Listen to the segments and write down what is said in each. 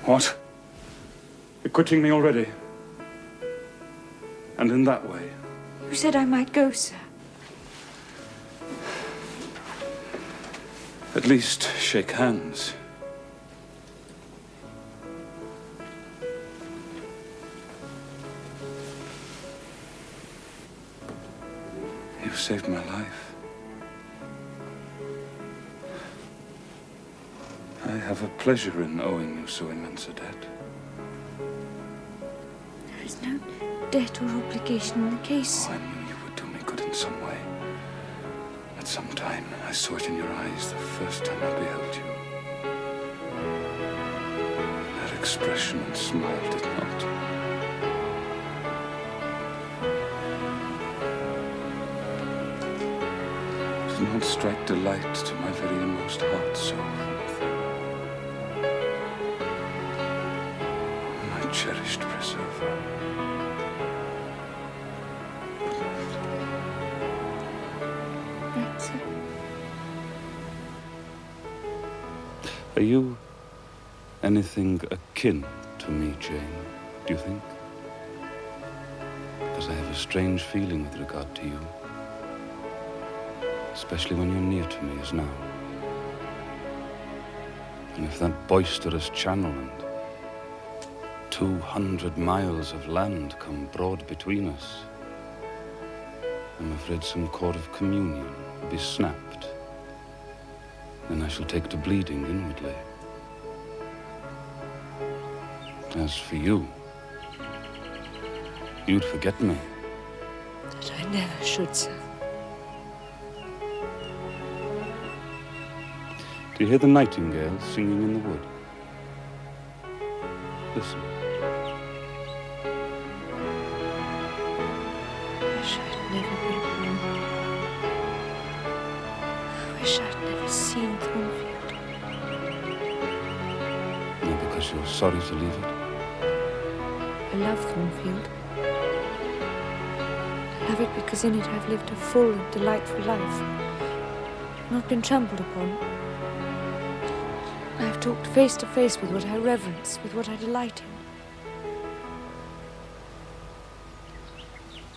What? You're quitting me already? And in that way? You said I might go, sir. At least shake hands. You've saved my life. I have a pleasure in owing you so immense a debt. There is no debt or obligation in the case. Oh, I knew you would do me good in some way. At some time, I saw it in your eyes the first time I beheld you. That expression and smile did not. Did not strike delight to my very inmost heart so. My cherished preserver. That's it. Are you anything akin to me, Jane, do you think? Because I have a strange feeling with regard to you. Especially when you're near to me as now. And if that boisterous channel and 200 miles of land come broad between us, I'm afraid some cord of communion will be snapped. Then I shall take to bleeding inwardly. As for you, you'd forget me. That I never should, sir. Do you hear the nightingale singing in the wood? Listen. I wish I'd never been born. I wish I'd never seen Thornfield. Not because you're sorry to leave it. I love Thornfield. I love it because in it I've lived a full and delightful life. Not been trampled upon. I have talked face to face with what I reverence, with what I delight in.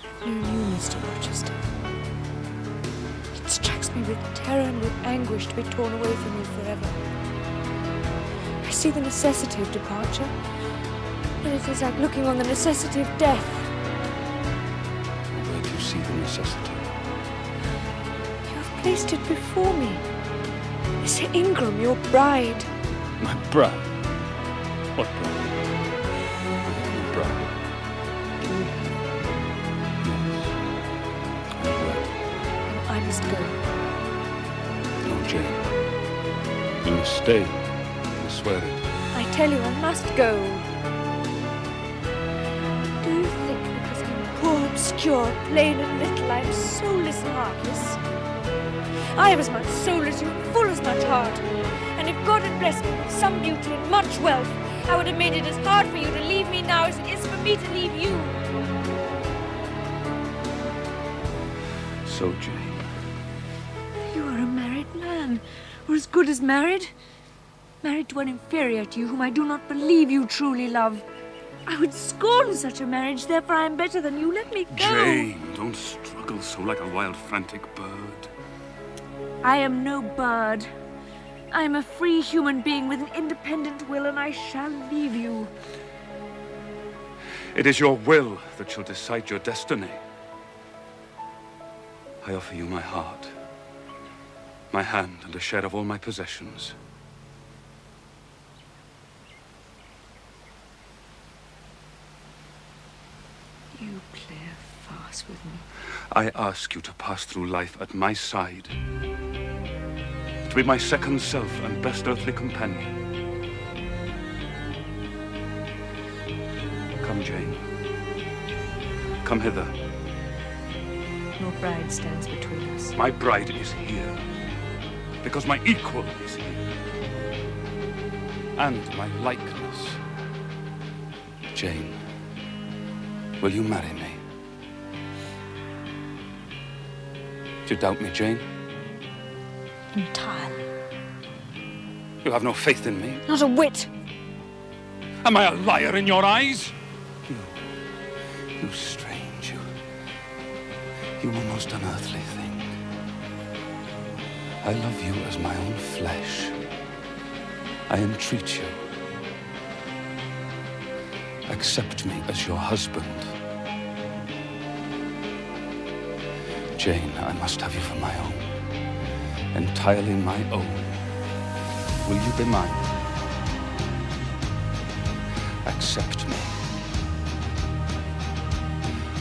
I've known you, Mr. Rochester. It strikes me with terror and with anguish to be torn away from you forever. I see the necessity of departure, and it is like looking on the necessity of death. Where do you see the necessity? You have placed it before me. Mr. Ingram, your bride. My bride? What bride? My bride. Yes. I'm wed. And I must go. No, Jane. You must stay. I swear it. I tell you, I must go. Do you think because I'm poor, obscure, plain and little, I'm soulless and heartless? I am as much soul as you, and full as much heart. And if God had blessed me with some beauty and much wealth, I would have made it as hard for you to leave me now as it is for me to leave you. So, Jane. You are a married man, or as good as married. Married to one inferior to you, whom I do not believe you truly love. I would scorn such a marriage, therefore I am better than you. Let me go. Jane, don't struggle so like a wild, frantic bird. I am no bird. I am a free human being with an independent will, and I shall leave you. It is your will that shall decide your destiny. I offer you my heart, my hand, and a share of all my possessions. You play a farce with me. I ask you to pass through life at my side, to be my second self and best earthly companion. Come, Jane. Come hither. Your bride stands between us. My bride is here, because my equal is here, and my likeness. Jane, will you marry me? Do you doubt me, Jane? Entirely. You have no faith in me? Not a whit. Am I a liar in your eyes? You strange, you almost unearthly thing. I love you as my own flesh. I entreat you. Accept me as your husband. Jane, I must have you for my own. Entirely my own. Will you be mine? Accept me.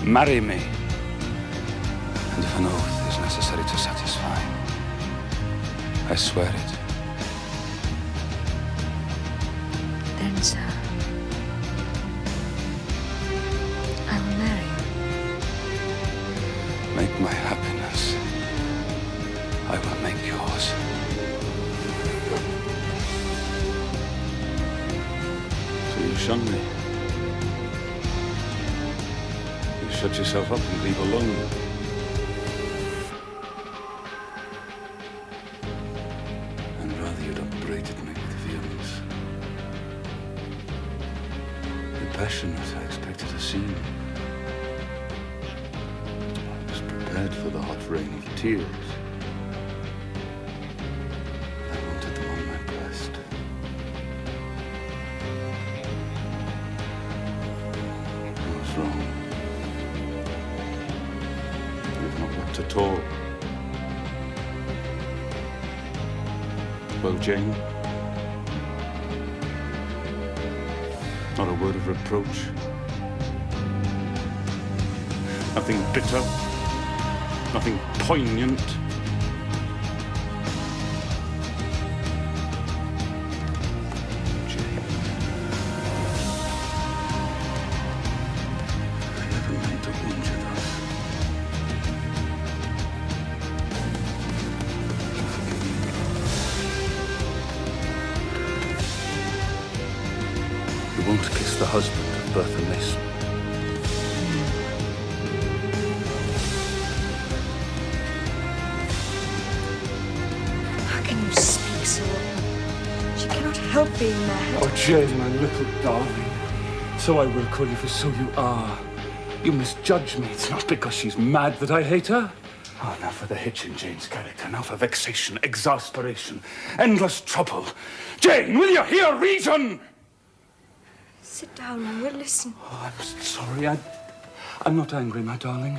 Marry me. And if an oath is necessary to satisfy, I swear it. Then, sir, I will marry you. Make my happiness. I will make yours. So you shun me. You shut yourself up and leave alone. And rather you'd upbraided me with vehemence. The passionate I expected a scene. I was prepared for the hot rain of tears. I wanted them on my breast. I was wrong. You've not wept at all. Well, Jane? Not a word of reproach. Nothing bitter. Nothing poignant. Jane. I never meant to wound you thus. You won't kiss the husband of Bertha Mason. How can you speak so? She cannot help being mad. Oh, Jane, my little darling. So I will call you, for so you are. You misjudge me. It's not because she's mad that I hate her. Oh, now for the hitch in Jane's character. Now for vexation, exasperation, endless trouble. Jane, will you hear reason? Sit down and we'll listen. Oh, I'm sorry. I'm not angry, my darling.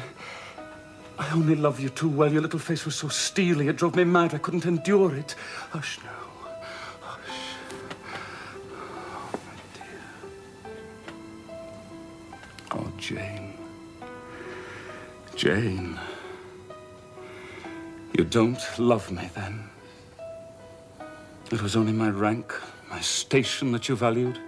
I only love you too well. Your little face was so steely. It drove me mad. I couldn't endure it. Hush now. Hush. Oh, my dear. Oh, Jane. Jane. You don't love me, then? It was only my rank, my station that you valued?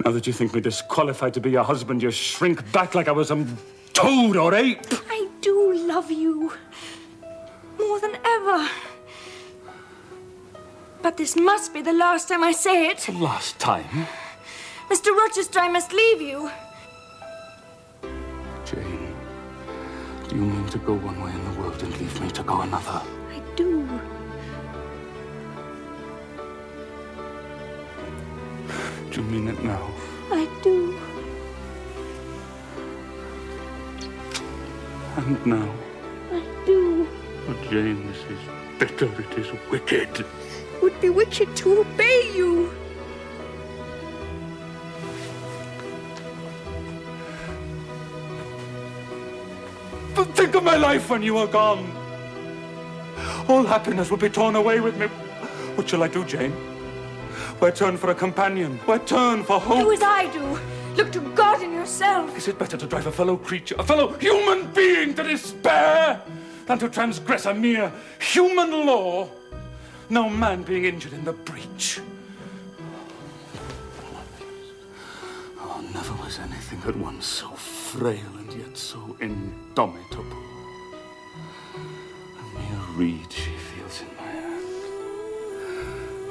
Now that you think me disqualified to be your husband, you shrink back like I was some toad or ape. I do love you. More than ever. But this must be the last time I say it. The last time? Mr. Rochester, I must leave you. Jane, do you mean to go one way in the world and leave me to go another? I do. Do you mean it now? I do. And now? I do. Oh, Jane, this is bitter. It is wicked. It would be wicked to obey you. But think of my life when you are gone. All happiness will be torn away with me. What shall I do, Jane? Where turn for a companion? Where turn for hope? Do as I do. Look to God in yourself. Is it better to drive a fellow creature, a fellow human being to despair than to transgress a mere human law? No man being injured in the breach. Oh, never was anything at once so frail and yet so indomitable. A mere reed she feels in my hand.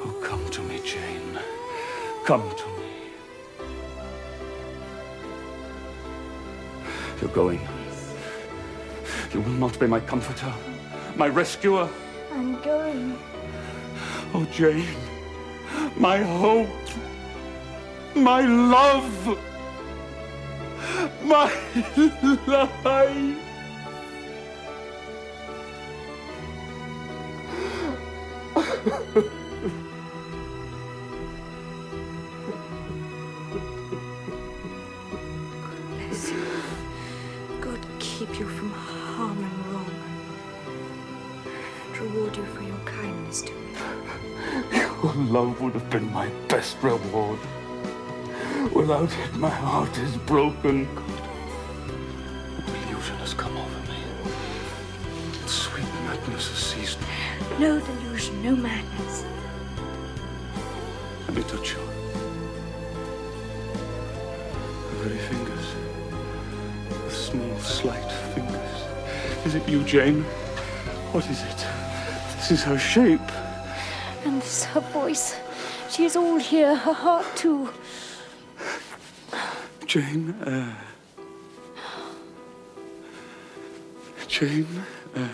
Oh, come to me, Jane. Come to me. You're going. You will not be my comforter, my rescuer. I'm going. Oh, Jane, my hope. My love! My life! Bless you. God keep you from harm and wrong. And reward you for your kindness to me. Your love would have been my best reward. Without it, my heart is broken. A delusion has come over me. Sweet madness has seized me. No delusion, no madness. Let me touch you. The very fingers. The small, slight fingers. Is it you, Jane? What is it? This is her shape. And this is her voice. She is all here, her heart too. Jane Eyre. Jane Eyre.